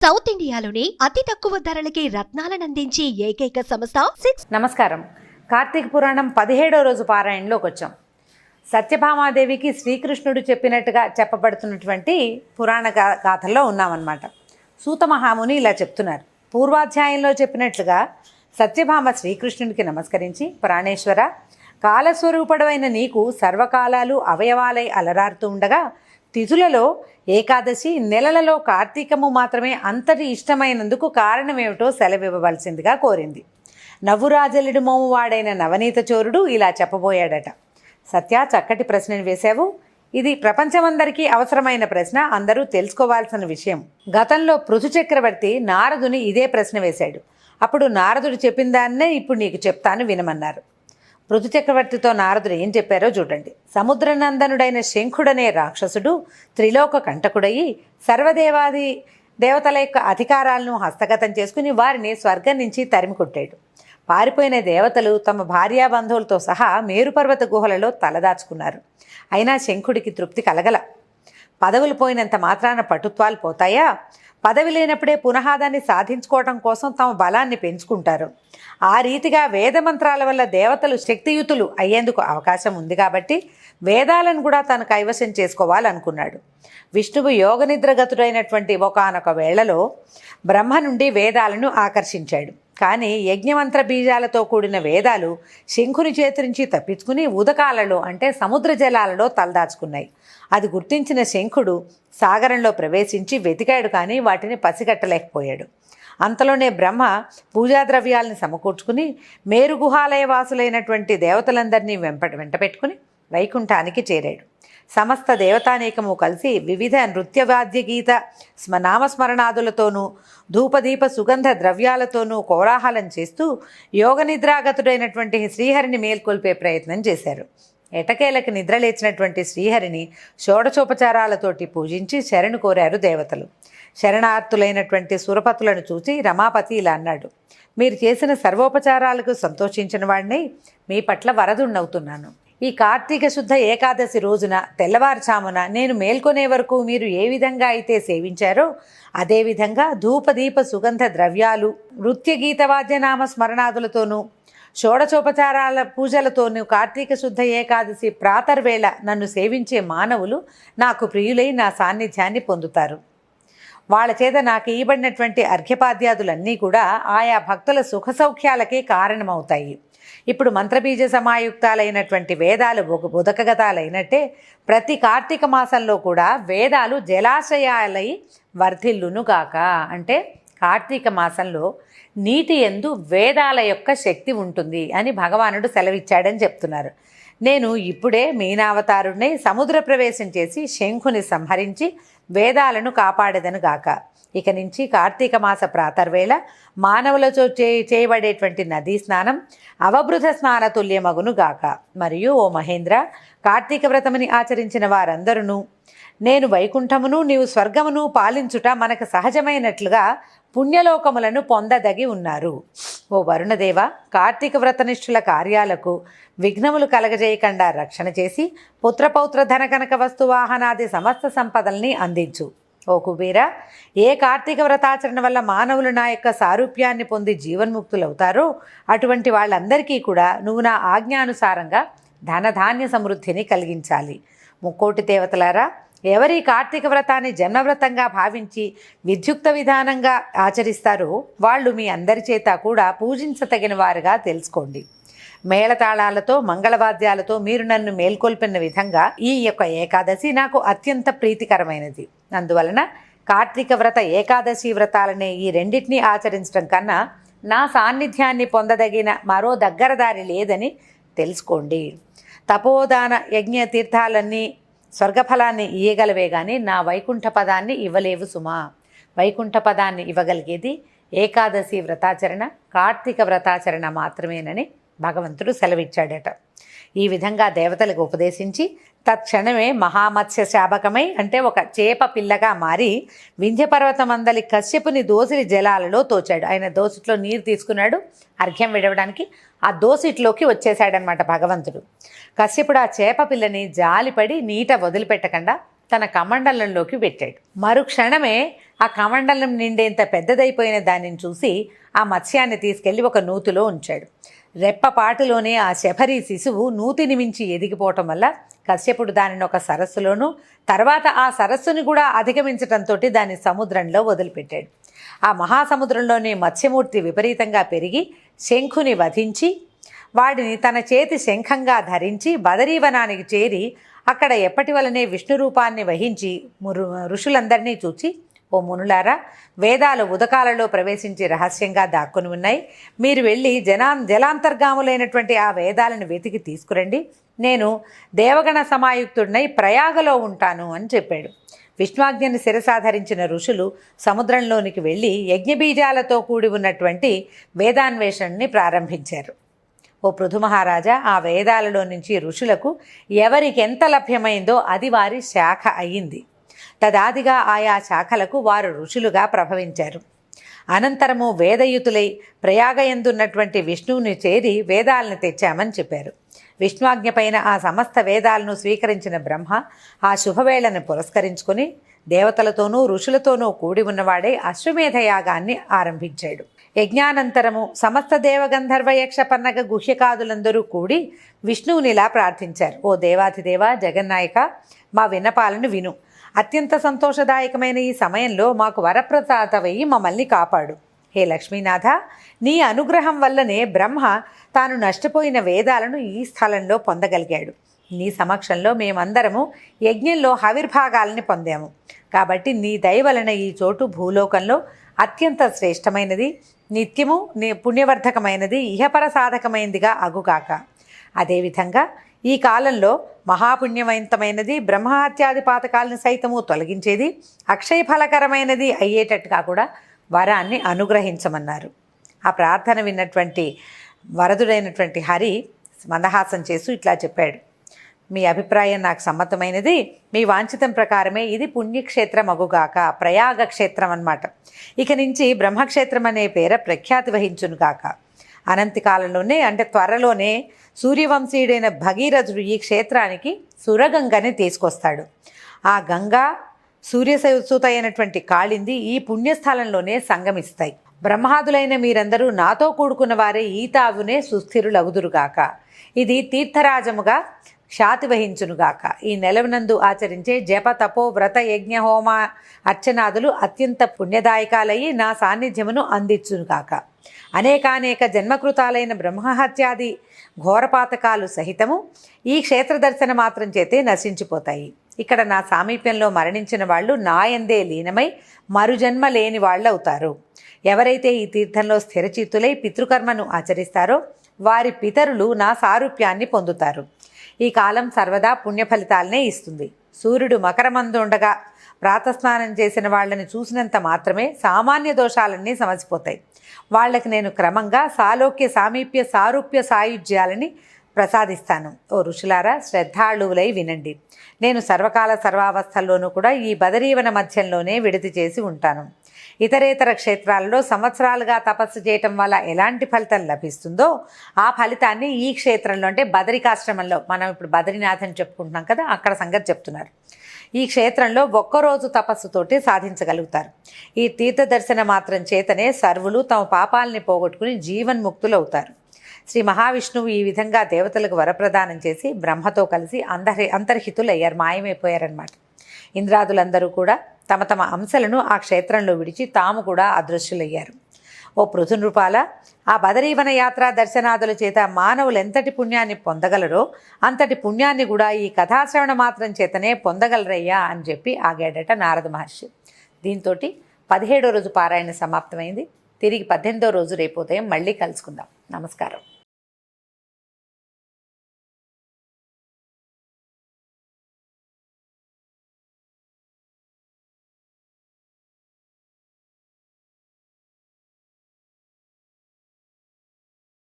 South ఇండియాలోని అతి తక్కువ ధరలకి రత్నాలను అందించే ఏకైక సంస్థ సిక్స్. నమస్కారం. కార్తీక పురాణం 17వ రోజు పారాయణలోకి వచ్చాం. సత్యభామాదేవికి శ్రీకృష్ణుడు చెప్పినట్టుగా చెప్పబడుతున్నటువంటి పురాణ గాథల్లో ఉన్నామన్నమాట. సూత మహాముని ఇలా చెప్తున్నారు. పూర్వాధ్యాయంలో చెప్పినట్లుగా సత్యభామ శ్రీకృష్ణుడికి నమస్కరించి, ప్రాణేశ్వర, కాలస్వరూపడమైన నీకు సర్వకాలాలు అవయవాలై అలరారుతూ ఉండగా తిథులలో ఏకాదశి, నెలలలో కార్తీకము మాత్రమే అంతటి ఇష్టమైనందుకు కారణమేమిటో సెలవివ్వవలసిందిగా కోరింది. నవ్వురాజలుడు మోము వాడైన నవనీత చోరుడు ఇలా చెప్పబోయాడట. సత్య, చక్కటి ప్రశ్నను వేశావు. ఇది ప్రపంచమందరికీ అవసరమైన ప్రశ్న, అందరూ తెలుసుకోవాల్సిన విషయం. గతంలో పృథు చక్రవర్తి నారదుని ఇదే ప్రశ్న వేశాడు. అప్పుడు నారదుడు చెప్పిన దాన్నే ఇప్పుడు నీకు చెప్తాను, వినమన్నారు. పృథు చక్రవర్తితో నారదుడు ఏం చెప్పారో చూడండి. సముద్రనందనుడైన శంఖుడనే రాక్షసుడు త్రిలోక కంటకుడయి సర్వదేవాది దేవతల యొక్క అధికారాలను హస్తగతం చేసుకుని వారిని స్వర్గం నుంచి తరిమి కొట్టాడు. పారిపోయిన దేవతలు తమ భార్యాబంధువులతో సహా మేరుపర్వత గుహలలో తలదాచుకున్నారు. అయినా శంఖుడికి తృప్తి కలగల. పదవులు పోయినంత మాత్రాన పటుత్వాలు పోతాయా? పదవి లేనప్పుడే పునః దాన్ని సాధించుకోవడం కోసం తమ బలాన్ని పెంచుకుంటారు. ఆ రీతిగా వేదమంత్రాల వల్ల దేవతలు శక్తియుతులు అయ్యేందుకు అవకాశం ఉంది కాబట్టి వేదాలను కూడా తను కైవశం చేసుకోవాలనుకున్నాడు. విష్ణువు యోగనిద్రగతుడైనటువంటి ఒకానొక వేళలో బ్రహ్మ నుండి వేదాలను ఆకర్షించాడు. కానీ యజ్ఞమంత్ర బీజాలతో కూడిన వేదాలు శంఖుని చేతి నుంచి తప్పించుకుని ఉదకాలలో అంటే సముద్ర జలాలలో తలదాచుకున్నాయి. అది గుర్తించిన శంఖుడు సాగరంలో ప్రవేశించి వెతికాడు, కానీ వాటిని పసిగట్టలేకపోయాడు. అంతలోనే బ్రహ్మ పూజాద్రవ్యాలను సమకూర్చుకుని మేరుగుహాలయ వాసులైనటువంటి దేవతలందరినీ వెంట పెట్టుకుని వైకుంఠానికి చేరాడు. సమస్త దేవతానేకము కలిసి వివిధ నృత్యవాద్య గీత నామస్మరణాదులతోనూ ధూపదీప సుగంధ ద్రవ్యాలతోనూ కోలాహలం చేస్తూ యోగనిద్రాగతుడైనటువంటి శ్రీహరిని మేల్కొల్పే ప్రయత్నం చేశారు. ఎటకేలకు నిద్రలేచినటువంటి శ్రీహరిని షోడచోపచారాలతోటి పూజించి శరణు కోరారు దేవతలు. శరణార్థులైనటువంటి సురపతులను చూసి రమాపతి ఇలా అన్నాడు. మీరు చేసిన సర్వోపచారాలకు సంతోషించిన వాడిని మీ పట్ల వరదున్నవుతున్నాను. ఈ కార్తీక శుద్ధ ఏకాదశి రోజున తెల్లవారుచామున నేను మేల్కొనే వరకు మీరు ఏ విధంగా అయితే సేవించారో అదేవిధంగా ధూపదీప సుగంధ ద్రవ్యాలు నృత్య గీతవాద్యనామ స్మరణాదులతోనూ షోడచోపచారాల పూజలతోనూ కార్తీక శుద్ధ ఏకాదశి ప్రాతర్వేళ నన్ను సేవించే మానవులు నాకు ప్రియులై నా సాన్నిధ్యాన్ని పొందుతారు. వాళ్ళ చేత నాకు ఇవ్వబడినటువంటి అర్ఘ్యపాద్యాదులన్నీ కూడా ఆయా భక్తుల సుఖ సౌఖ్యాలకే కారణమవుతాయి. ఇప్పుడు మంత్రబీజ సమాయుక్తాలైనటువంటి వేదాలు ఉదకగతాలైనట్టే ప్రతి కార్తీక మాసంలో కూడా వేదాలు జలాశయాలై వర్ధిల్లునుగాక. అంటే కార్తీక మాసంలో నీటి యందు వేదాల యొక్క శక్తి ఉంటుంది అని భగవానుడు సెలవిచ్చాడని చెప్తున్నారు. నేను ఇప్పుడే మీనావతారుణ్ణి సముద్ర ప్రవేశం చేసి శంఖుని సంహరించి వేదాలను కాపాడేదను గాక. ఇక నుంచి కార్తీక మాస ప్రాతర్వేళ మానవులతో చేయబడేటువంటి నదీ స్నానం అవబృధ స్నానతుల్యమగును గాక. మరియు ఓ మహేంద్ర, కార్తీక వ్రతముని ఆచరించిన వారందరూ నేను వైకుంఠమును నీవు స్వర్గమును పాలించుట మనకు సహజమైనట్లుగా పుణ్యలోకములను పొందదగి ఉన్నారు. ఓ వరుణదేవ, కార్తీక వ్రతనిష్ఠుల కార్యాలకు విఘ్నములు కలగజేయకుండా రక్షణ చేసి పుత్రపౌత్ర ధనకనక వస్తువాహనాది సమస్త సంపదల్ని అందించు. ఓ కుబేర, ఏ కార్తీక వ్రతాచరణ వల్ల మానవులు నా యొక్క సారూప్యాన్ని పొంది జీవన్ముక్తులవుతారో అటువంటి వాళ్ళందరికీ కూడా నువ్వు నా ఆజ్ఞానుసారంగా ధనధాన్య సమృద్ధిని కలిగించాలి. ముక్కోటి దేవతలారా, ఎవరి కార్తీక వ్రతాన్ని జన్మవ్రతంగా భావించి విద్యుక్త విధానంగా ఆచరిస్తారో వాళ్ళు మీ అందరి చేత కూడా పూజించతగిన వారుగా తెలుసుకోండి. మేళతాళాలతో మంగళవాద్యాలతో మీరు నన్ను మేల్కొల్పిన విధంగా ఈ యొక్క ఏకాదశి నాకు అత్యంత ప్రీతికరమైనది. అందువలన కార్తీక వ్రత ఏకాదశి వ్రతాలనే ఈ రెండింటినీ ఆచరించడం కన్నా నా సాన్నిధ్యాన్ని పొందదగిన మరో దగ్గరదారి లేదని తెలుసుకోండి. తపోదాన యజ్ఞ తీర్థాలన్నీ స్వర్గఫలాన్ని ఇయ్యగలవే కానీ నా వైకుంఠ పదాన్ని ఇవ్వలేవు సుమా. వైకుంఠ పదాన్ని ఇవ్వగలిగేది ఏకాదశి వ్రతాచరణ, కార్తీక వ్రతాచరణ మాత్రమేనని భగవంతుడు సెలవిచ్చాడట. ఈ విధంగా దేవతలకు ఉపదేశించి తత్క్షణమే మహామత్స్య శాపకమై అంటే ఒక చేప పిల్లగా మారి వింధ్యపర్వతమందలి కశ్యపుని దోసిలి జలాలలో తోచాడు. ఆయన దోసిట్లో నీరు తీసుకున్నాడు అర్ఘ్యం విడవడానికి. ఆ దోసిట్లోకి వచ్చేసాడనమాట భగవంతుడు. కశ్యపుడు ఆ చేప పిల్లని జాలిపడి నీట వదిలిపెట్టకుండా తన కమండలంలోకి పెట్టాడు. మరుక్షణమే ఆ కమండలం నిండేంత పెద్దదైపోయిన దానిని చూసి ఆ మత్స్యాన్ని తీసుకెళ్లి ఒక నూతిలో ఉంచాడు. రెప్పపాటులోనే ఆ శబరి శిశువు నూతిని మించి ఎదిగిపోవటం వల్ల కశ్యపుడు దానిని ఒక సరస్సులోనూ, తర్వాత ఆ సరస్సుని కూడా అధిగమించటంతో దాన్ని సముద్రంలో వదిలిపెట్టాడు. ఆ మహాసముద్రంలోనే మత్స్యమూర్తి విపరీతంగా పెరిగి శంఖుని వధించి వాడిని తన చేతి శంఖంగా ధరించి బదరీవనానికి చేరి అక్కడ ఎప్పటి వలనే విష్ణు రూపాన్ని వహించి ఋషులందరినీ చూచి, ఓ మునులారా, వేదాలు ఉదకాలలో ప్రవేశించి రహస్యంగా దాక్కుని ఉన్నాయి. మీరు వెళ్ళి జలాంతర్గాములైనటువంటి ఆ వేదాలను వెతికి తీసుకురండి. నేను దేవగణ సమాయుక్తుడినై ప్రయాగలో ఉంటాను అని చెప్పాడు. విష్ణువాజ్ఞని శిరసాధరించిన ఋషులు సముద్రంలోనికి వెళ్ళి యజ్ఞబీజాలతో కూడి ఉన్నటువంటి వేదాన్వేషణని ప్రారంభించారు. ఓ పృథుమహారాజా, ఆ వేదాలలో నుంచి ఋషులకు ఎవరికి ఎంత లభ్యమైందో అది వారి శాఖ అయ్యింది. తదాదిగా ఆయా శాఖలకు వారు ఋషులుగా ప్రభవించారు. అనంతరము వేదయుతులై ప్రయాగయందున్నటువంటి విష్ణువుని చేరి వేదాలను తెచ్చామని చెప్పారు. విష్ణువాజ్ఞపైన ఆ సమస్త వేదాలను స్వీకరించిన బ్రహ్మ ఆ శుభవేళను పురస్కరించుకొని దేవతలతోనూ ఋషులతోనూ కూడి ఉన్నవాడే అశ్వమేధ యాగాన్ని ఆరంభించాడు. యజ్ఞానంతరము సమస్త దేవగంధర్వ యక్ష పన్నగ గుహ్యకాదులందరూ కూడి విష్ణువునిలా ప్రార్థించారు. ఓ దేవాధిదేవ జగన్నాయక, మా విన్నపాలను విను. అత్యంత సంతోషదాయకమైన ఈ సమయంలో మాకు వరప్రసాదమయ్యి మమ్మల్ని కాపాడు. హే లక్ష్మీనాథ, నీ అనుగ్రహం వల్లనే బ్రహ్మ తాను నష్టపోయిన వేదాలను ఈ స్థలంలో పొందగలిగాడు. నీ సమక్షంలో మేమందరము యజ్ఞంలో హవిర్భాగాలని పొందాము. కాబట్టి నీ దయ వలన ఈ చోటు భూలోకంలో అత్యంత శ్రేష్టమైనది, నిత్యము పుణ్యవర్ధకమైనది, ఇహపర సాధకమైనదిగా అగుగాక. అదేవిధంగా ఈ కాలంలో మహాపుణ్యవంతమైనది, బ్రహ్మహత్యాది పాతకాలను సైతము తొలగించేది, అక్షయఫలకరమైనది అయ్యేటట్టుగా కూడా వరాన్ని అనుగ్రహించమన్నారు. ఆ ప్రార్థన విన్నటువంటి వరదుడైనటువంటి హరి మందహాసం చేస్తూ ఇట్లా చెప్పాడు. మీ అభిప్రాయం నాకు సమ్మతమైనది. మీ వాంఛితం ప్రకారమే ఇది పుణ్యక్షేత్రం అగుగాక, ప్రయాగ క్షేత్రం అన్నమాట. ఇక నుంచి బ్రహ్మక్షేత్రం అనే పేర ప్రఖ్యాతి వహించునుగాక. అనంతి కాలంలోనే, అంటే త్వరలోనే సూర్యవంశీయుడైన భగీరథుడు ఈ క్షేత్రానికి సురగంగని తీసుకొస్తాడు. ఆ గంగా సూర్యసూత అయినటువంటి కాళింది ఈ పుణ్యస్థలంలోనే సంగమిస్తాయి. బ్రహ్మాదులైన మీరందరూ నాతో కూడుకున్న వారే ఈ తావునే సుస్థిరులగుదురుగాక. ఇది తీర్థరాజముగా ఖ్యాతి వహించునుగాక. ఈ నెలవనందు ఆచరించే జప తపో వ్రత యజ్ఞ హోమ అర్చనాదులు అత్యంత పుణ్యదాయకాలయ్యి నా సాన్నిధ్యమును అందించునుగాక. అనేకానేక జన్మకృతాలైన బ్రహ్మహత్యాది ఘోరపాతకాలు సహితము ఈ క్షేత్ర దర్శన మాత్రం చేతే నశించిపోతాయి. ఇక్కడ నా సామీప్యంలో మరణించిన వాళ్ళు నాయందే లీనమై మరుజన్మ లేని వాళ్ళు అవుతారు. ఎవరైతే ఈ తీర్థంలో స్థిరచిత్తులై పితృకర్మను ఆచరిస్తారో వారి పితరులు నా సారూప్యాన్ని పొందుతారు. ఈ కాలం సర్వదా పుణ్యఫలితాలనే ఇస్తుంది. సూర్యుడు మకరమందు ఉండగా ప్రాతస్నానం చేసిన వాళ్ళని చూసినంత మాత్రమే సామాన్య దోషాలన్నీ సమసిపోతాయి. వాళ్ళకి నేను క్రమంగా సాలోక్య సామీప్య సారూప్య సాయుధ్యాలని ప్రసాదిస్తాను. ఓ ఋషులారా, శ్రద్ధాళువులై వినండి. నేను సర్వకాల సర్వావస్థల్లోనూ కూడా ఈ బదరీవన మధ్యంలోనే విడిది చేసి ఉంటాను. ఇతరేతర క్షేత్రాలలో సంవత్సరాలుగా తపస్సు చేయటం వల్ల ఎలాంటి ఫలితం లభిస్తుందో ఆ ఫలితాన్ని ఈ క్షేత్రంలో, అంటే బదరికాశ్రమంలో, మనం ఇప్పుడు బద్రీనాథ్ అని చెప్పుకుంటున్నాం కదా, అక్కడ సంగతి చెప్తున్నారు. ఈ క్షేత్రంలో ఒక్కరోజు తపస్సుతోటి సాధించగలుగుతారు. ఈ తీర్థ దర్శన మాత్రం చేతనే సర్వులు తమ పాపాలని పోగొట్టుకుని జీవన్ముక్తులవుతారు. శ్రీ మహావిష్ణువు ఈ విధంగా దేవతలకు వరప్రదానం చేసి బ్రహ్మతో కలిసి అంతర్హితులయ్యారు, మాయమైపోయారన్నమాట. ఇంద్రాదులందరూ కూడా తమ తమ అంశలను ఆ క్షేత్రంలో విడిచి తాము కూడా అదృశ్యులయ్యారు. ఓ పృథునృపాల, ఆ బదరీవన యాత్రా దర్శనాదుల చేత మానవులు ఎంతటి పుణ్యాన్ని పొందగలరో అంతటి పుణ్యాన్ని కూడా ఈ కథాశ్రవణ మాత్రం చేతనే పొందగలరయ్యా అని చెప్పి ఆగాడట నారద మహర్షి. దీంతో 17వ రోజు పారాయణ సమాప్తమైంది. తిరిగి 18వ రోజు రేపు ఉదయం మళ్ళీ కలుసుకుందాం. నమస్కారం.